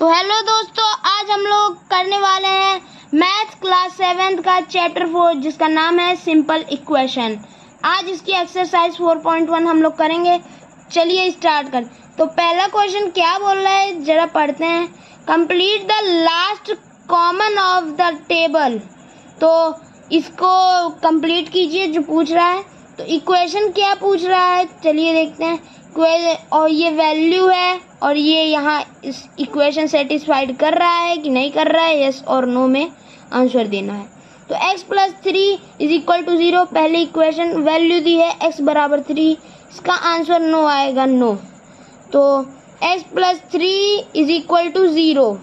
तो हेलो दोस्तों, आज हम लोग करने वाले हैं मैथ क्लास 7 का चैप्टर 4 जिसका नाम है सिंपल इक्वेशन। आज इसकी एक्सरसाइज 4.1 हम लोग करेंगे। चलिए स्टार्ट कर। तो पहला क्वेश्चन क्या बोल रहा है जरा पढ़ते हैं। Complete the last common of the table. तो इसको कंप्लीट कीजिए जो पूछ रहा है। तो इक्वेशन क्या पूछ रहा है चलिए देखते हैं। और ये वैल्यू है और ये यहाँ इस इक्वेशन सेटिस्फाइड कर रहा है कि नहीं कर रहा है, यस और नो में आंसर देना है। तो x + 3 = 0 पहली इक्वेशन वैल्यू दी है x = 3, इसका आंसर नो आएगा, नो। तो x + 3 = 0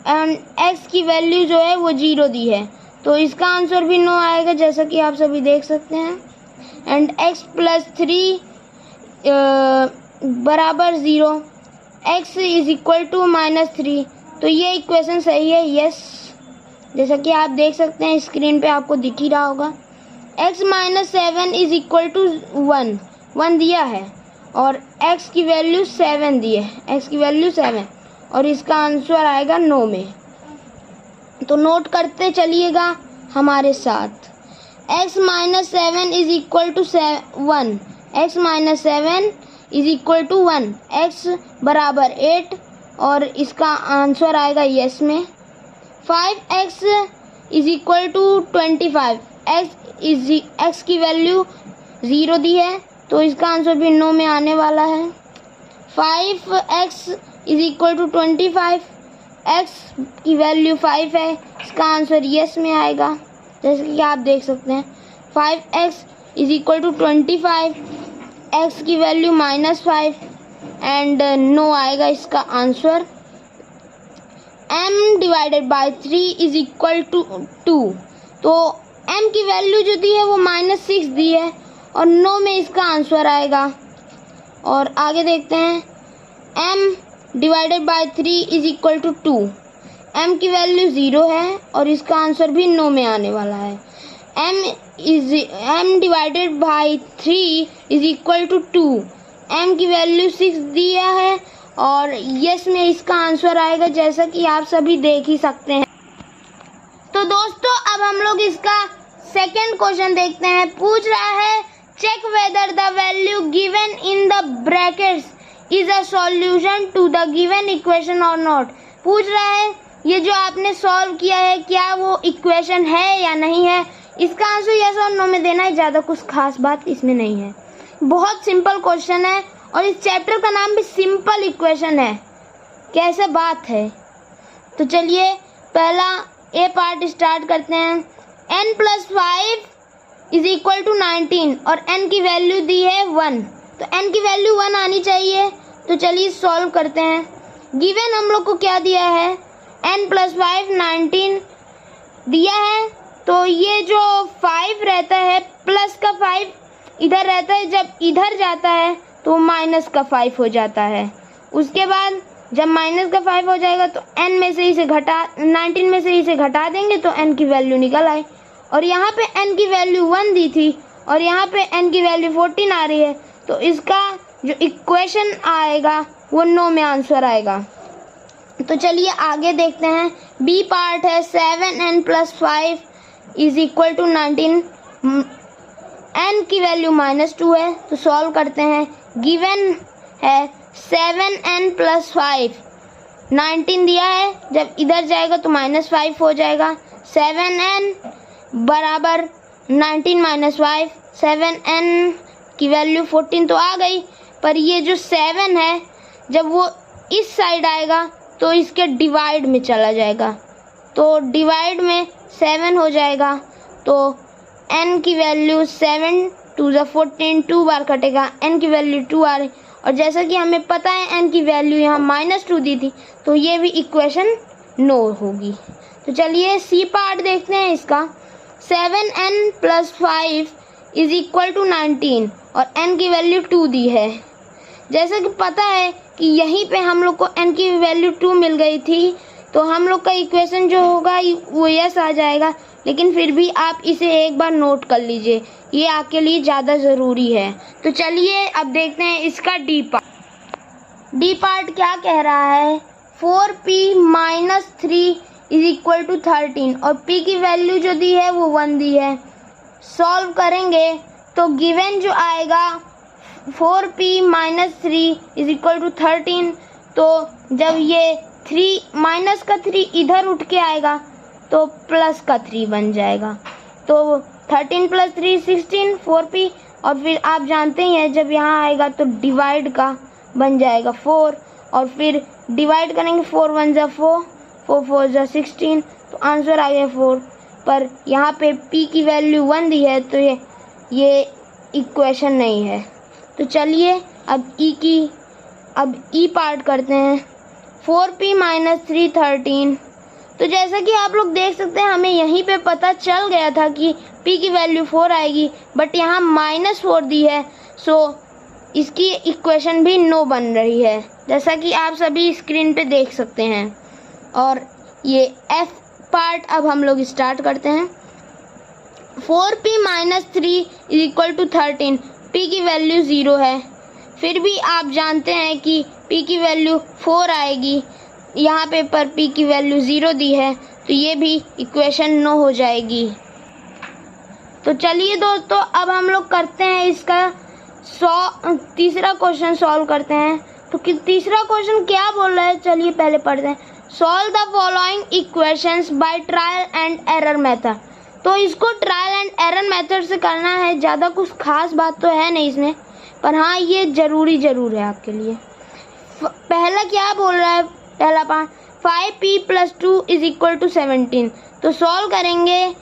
एंड x की वैल्यू जो है वो 0 दी है, तो इसका आंसर भी नो आएगा जैसा कि आप सभी देख सकते हैं। एंड x + 3 बराबर 0, x = -3, तो ये इक्वेशन सही है, यस। जैसा कि आप देख सकते हैं स्क्रीन पे आपको दिख ही रहा होगा। x - 7 = 1 दिया है और x की वैल्यू 7 दी है, x की वैल्यू 7 और इसका आंसर आएगा नो में। तो नोट करते चलिएगा हमारे साथ। x - 7 = 1, x - 7 = 1, x = 8 और इसका आंसर आएगा यस में। 5x = 25, x की वैल्यू 0 दी है तो इसका आंसर भी नो में आने वाला है। 5x = 25, x की वैल्यू 5 है, इसका आंसर यस में आएगा जैसे कि आप देख सकते हैं। 5x = 25, x की वैल्यू -5 एंड नो आएगा इसका आंसर। m / 3 = 2, तो m की वैल्यू जो दी है वो -6 दी है और नो में इसका आंसर आएगा। और आगे देखते हैं। m / 3 = 2, m की वैल्यू 0 है और इसका आंसर भी नो में आने वाला है। m / 3 = 2, m की वैल्यू 6 दिया है और यस में इसका आंसर आएगा जैसा कि आप सभी देख ही सकते हैं। तो दोस्तों अब हम लोग इसका सेकंड क्वेश्चन देखते हैं। पूछ रहा है check whether the value given in the brackets is a solution to the given equation और नॉट। पूछ रहा है ये जो आपने सॉल्व किया है क्या वो इक्वेशन है या नहीं है। इसका आंसर यस और नो में देना है, ज़्यादा कुछ खास बात इसमें नहीं है। बहुत सिंपल क्वेश्चन है और इस चैप्टर का नाम भी सिंपल इक्वेशन है। कैसे बात है। तो चलिए पहला ए पार्ट स्टार्ट करते हैं। n + 5 = 19 और n की वैल्यू दी है 1, तो n की वैल्यू 1 आनी चाहिए। तो चलिए सॉल्व करते हैं। गिवन हम लोग को क्या दिया है, n + 5 19 दिया है, तो ये जो 5 रहता है प्लस का 5 इधर रहता है, जब इधर जाता है तो माइनस का 5 हो जाता है। उसके बाद जब माइनस का 5 हो जाएगा तो n में से इसे घटा 19 में से इसे घटा देंगे तो n की वैल्यू निकल आए। और यहाँ पे n की वैल्यू 1 दी थी और यहाँ पे n की वैल्यू 14 आ रही है, तो इसका जो इक्वेशन आएगा वो नो में आंसर आएगा। तो चलिए आगे देखते हैं। बी पार्ट है 7n + 5 = 19, n की वैल्यू -2 है तो सॉल्व करते हैं। गिवन है 7n + 5 19 दिया है, जब इधर जाएगा तो -5 हो जाएगा। 7n = 19 - 5, 7n की वैल्यू 14 तो आ गई, पर ये जो 7 है जब वो इस साइड आएगा तो इसके डिवाइड में चला जाएगा, तो डिवाइड में 7 हो जाएगा। तो n की वैल्यू 7 × 2 = 14, 2 बार कटेगा, n की वैल्यू 2 आ रही और जैसा कि हमें पता है n की वैल्यू यहाँ -2 दी थी तो ये भी इक्वेशन नो होगी। तो चलिए सी पार्ट देखते हैं इसका। 7n + 5 = 19 और n की वैल्यू 2 दी है। जैसा कि पता है कि यहीं पे हम लोग को n की वैल्यू 2 मिल गई थी, तो हम लोग का इक्वेशन जो होगा वो यस आ जाएगा। लेकिन फिर भी आप इसे एक बार नोट कर लीजिए, ये आपके लिए ज़्यादा ज़रूरी है। तो चलिए अब देखते हैं इसका डी पार्ट। डी पार्ट क्या कह रहा है 4p minus 3 is equal to 13 और p की वैल्यू जो दी है वो 1 दी है। सॉल्व करेंगे तो गिवन जो आएगा 4p minus 3 is equal to 13, तो जब ये 3 माइनस का 3 इधर उठ के आएगा तो प्लस का 3 बन जाएगा। तो 13 प्लस 3 16 4p, और फिर आप जानते ही हैं जब यहाँ आएगा तो डिवाइड का बन जाएगा 4, और फिर डिवाइड करेंगे 4 1 जा 4, 4 4 जा 16, तो आंसर आ गया 4। पर यहाँ पे p की वैल्यू 1 दी है तो ये इक्वेशन नहीं है। तो चलिए अब ई पार्ट करते हैं। 4p माइनस 3 13, तो जैसा कि आप लोग देख सकते हैं हमें यहीं पे पता चल गया था कि p की वैल्यू 4 आएगी, बट यहाँ -4 दी है, सो इसकी इक्वेशन भी नो बन रही है, जैसा कि आप सभी स्क्रीन पे देख सकते हैं। और ये f पार्ट अब हम लोग स्टार्ट करते हैं। 4p minus 3 is equal to 13, p की वैल्यू 0 है, फिर भी आप जानते हैं कि p की वैल्यू 4 आएगी, यहाँ पे पर p की वैल्यू 0 दी है, तो ये भी इक्वेशन नो हो जाएगी। तो चलिए दोस्तों अब हम लोग करते हैं इसका तीसरा क्वेश्चन सॉल्व करते हैं। तो तीसरा क्वेश्चन क्या बोल रहा है, चलिए पहले पढ़ते हैं। Solve the following equations by trial and error method. तो इसको ट्रायल एंड एरर मेथड से करना है, ज़्यादा कुछ खास बात तो है नहीं इसमें, पर हाँ ये ज़रूर है आपके लिए। पहला क्या बोल रहा है, पहला part 5p plus 2 is equal to 17। तो सॉल्व करेंगे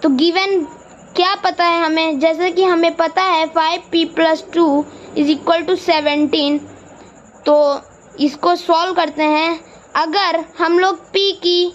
तो गिवन क्या पता है हमें, जैसे कि हमें पता है 5p plus 2 is equal to 17, तो इसको सॉल्व करते हैं। अगर हम लोग p की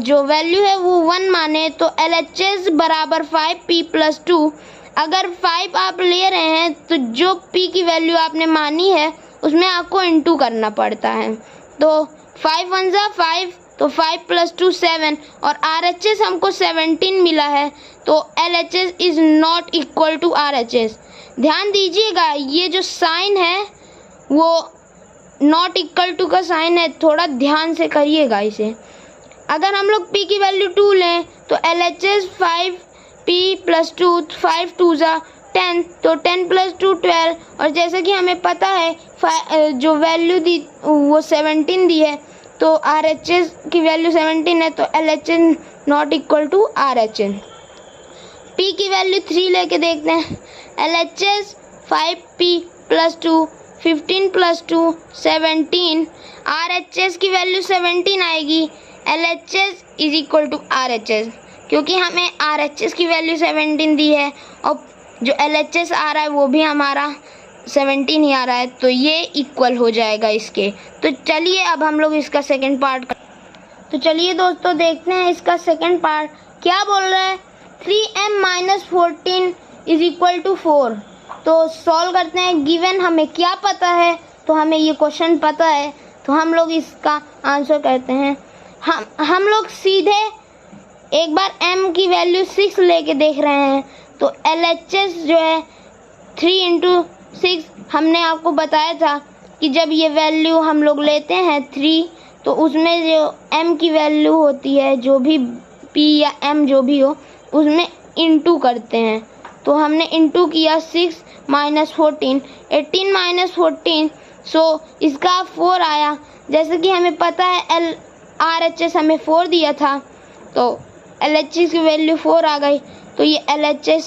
जो वैल्यू है वो 1 माने तो LHS बराबर 5p प्लस 2, अगर 5 आप ले रहे हैं तो जो p की वैल्यू आपने मानी है उसमें आपको इंटू करना पड़ता है। तो 5 1 जा 5, तो 5 प्लस 2 7, और RHS हमको 17 मिला है, तो LHS is not equal to RHS। ध्यान दीजिएगा ये जो साइन है वो नॉट इक्वल टू का साइन है, थोड़ा ध्यान से करिएगा इसे। अगर हम लोग p की वैल्यू 2 लें तो LHS 5p प्लस 2, 5 2 जा 10, तो 10 प्लस 2 12, और जैसे कि हमें पता है जो वैल्यू दी वो 17 दी है, तो RHS की वैल्यू 17 है, तो LHS not equal to RHS। p की वैल्यू 3 लेके देखते हैं। LHS 5p plus 2, 15 plus 2 17, RHS की वैल्यू 17 आएगी, LHS is equal to RHS, क्योंकि हमें RHS की वैल्यू 17 दी है और जो LHS आ रहा है वो भी हमारा 17 ही आ रहा है, तो ये इक्वल हो जाएगा इसके। तो चलिए अब हम लोग इसका सेकंड पार्ट तो चलिए दोस्तों देखते हैं इसका सेकंड पार्ट क्या बोल रहा है। 3m minus 14 is equal to 4। तो सॉल्व करते हैं। गिवन हमें क्या पता है, तो हमें ये क्वेश्चन पता है, तो हम लोग इसका आंसर करते हैं। हम लोग सीधे एक बार m की वैल्यू 6 लेके देख रहे हैं, तो LHS जो है 3 इंटू 6, हमने आपको बताया था कि जब ये वैल्यू हम लोग लेते हैं 3, तो उसमें जो m की वैल्यू होती है, जो भी p या m जो भी हो, उसमें इंटू करते हैं। तो हमने इंटू किया 6 माइनस 14, 18 माइनस 14, सो इसका 4 आया। जैसे कि हमें पता है RHS हमें 4 दिया था, तो LHS की वैल्यू 4 आ गई, तो ये LHS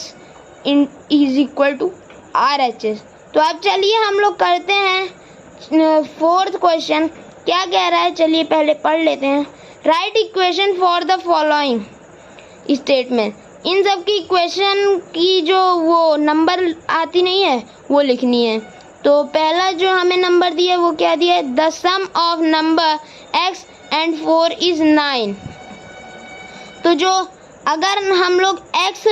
is equal to RHS। तो अब चलिए हम लोग करते हैं फोर्थ क्वेश्चन। क्या कह रहा है, चलिए पहले पढ़ लेते हैं। Write equation for the following statement. इन सब की इक्वेशन की जो वो नंबर आती नहीं है वो लिखनी है। तो पहला जो हमें नंबर दिया है वो क्या दिया है, the sum of number x and 4 is 9। तो जो अगर हम लोग x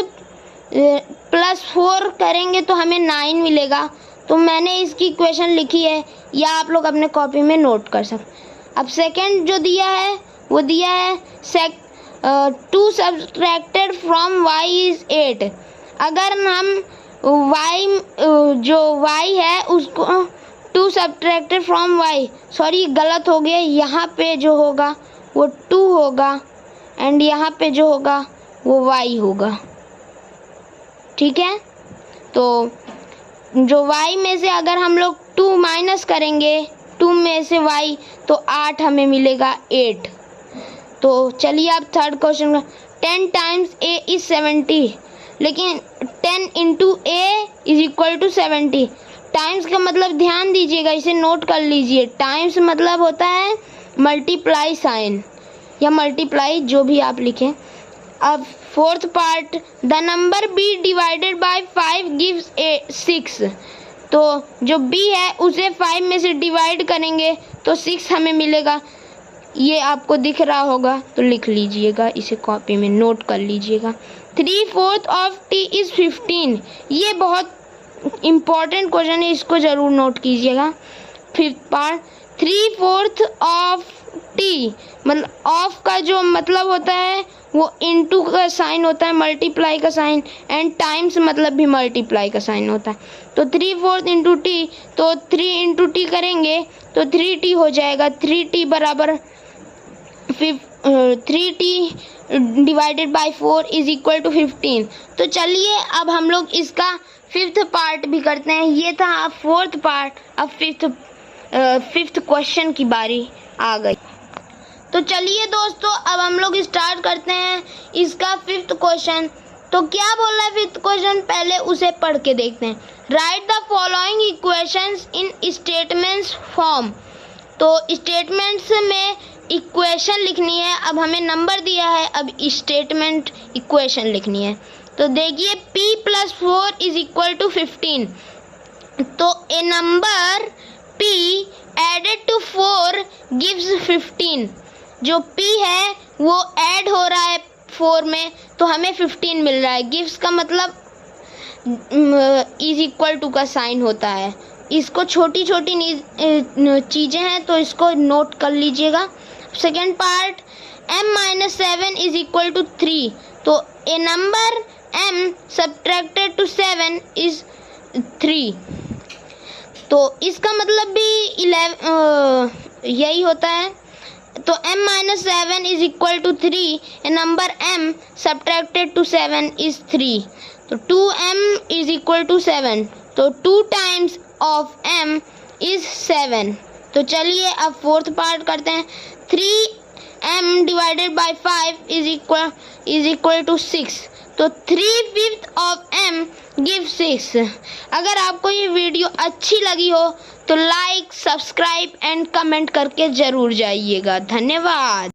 प्लस 4 करेंगे तो हमें 9 मिलेगा। तो मैंने इसकी इक्वेशन लिखी है, या आप लोग अपने कॉपी में नोट कर सकते। अब सेकंड जो दिया है वो दिया है 2 सब्ट्रैक्टेड फ्रॉम y इज 8। अगर हम y जो y है उसको 2 सब्ट्रैक्टेड फ्रॉम y, सॉरी गलत हो गया, यहाँ पे जो होगा वो 2 होगा एंड यहाँ पे जो होगा वो y होगा, ठीक है। तो जो y में से अगर हम लोग 2 माइनस करेंगे 2 में से y, तो 8 हमें मिलेगा 8। तो चलिए अब third question, 10 times a is 70, लेकिन 10 into a is equal to 70। Times का मतलब ध्यान दीजिएगा, इसे नोट कर लीजिए। टाइम्स मतलब होता है मल्टीप्लाई साइन या मल्टीप्लाई, जो भी आप लिखें। अब fourth part, the number b divided by 5 gives 6। तो जो b है उसे 5 में से डिवाइड करेंगे तो 6 हमें मिलेगा। ये आपको दिख रहा होगा तो लिख लीजिएगा, इसे कॉपी में नोट कर लीजिएगा। 3/4 ऑफ t इज 15। ये बहुत इम्पॉर्टेंट क्वेश्चन है, इसको ज़रूर नोट कीजिएगा। फिफ्थ पार्ट, 3/4 ऑफ t, मतलब ऑफ का जो मतलब होता है वो इनटू का साइन होता है, मल्टीप्लाई का साइन, एंड टाइम्स मतलब भी मल्टीप्लाई का साइन होता है। तो 3/4 इंटू टी, तो 3 इंटू टी करेंगे तो 3t हो जाएगा। 3t बराबर 3t divided by 4 is equal to 15। तो चलिए अब हम लोग इसका फिफ्थ पार्ट भी करते हैं। ये था अब फोर्थ पार्ट, अब फिफ्थ क्वेश्चन की बारी आ गई। तो चलिए दोस्तों अब हम लोग स्टार्ट करते हैं इसका फिफ्थ क्वेश्चन। तो क्या बोल रहा है फिफ्थ क्वेश्चन, पहले उसे पढ़ के देखते हैं। Right the following equations in statements form. तो स्टेटमेंट्स में इक्वेशन लिखनी है। अब हमें नंबर दिया है, अब स्टेटमेंट इक्वेशन लिखनी है। तो देखिए p + 4 इज इक्वल टू 15। तो a number p added to 4 gives 15। जो p है वो ऐड हो रहा है 4 में, तो हमें 15 मिल रहा है। गिव्स का मतलब इज इक्वल टू का साइन होता है। इसको छोटी छोटी चीज़ें हैं तो इसको नोट कर लीजिएगा। Second part, m-7 is equal to 3। तो a number m subtracted to 7 is 3। तो इसका मतलब भी 11 यही होता है। तो m-7 is equal to 3, a number m subtracted to 7 is 3। तो 2m इज इक्वल टू 7। तो 2 टाइम्स ऑफ m इज 7। तो चलिए अब फोर्थ पार्ट करते हैं। 3m divided by 5 is equal to 6। तो 3/5 ऑफ m गिव 6। अगर आपको ये वीडियो अच्छी लगी हो तो लाइक, सब्सक्राइब एंड कमेंट करके ज़रूर जाइएगा। धन्यवाद।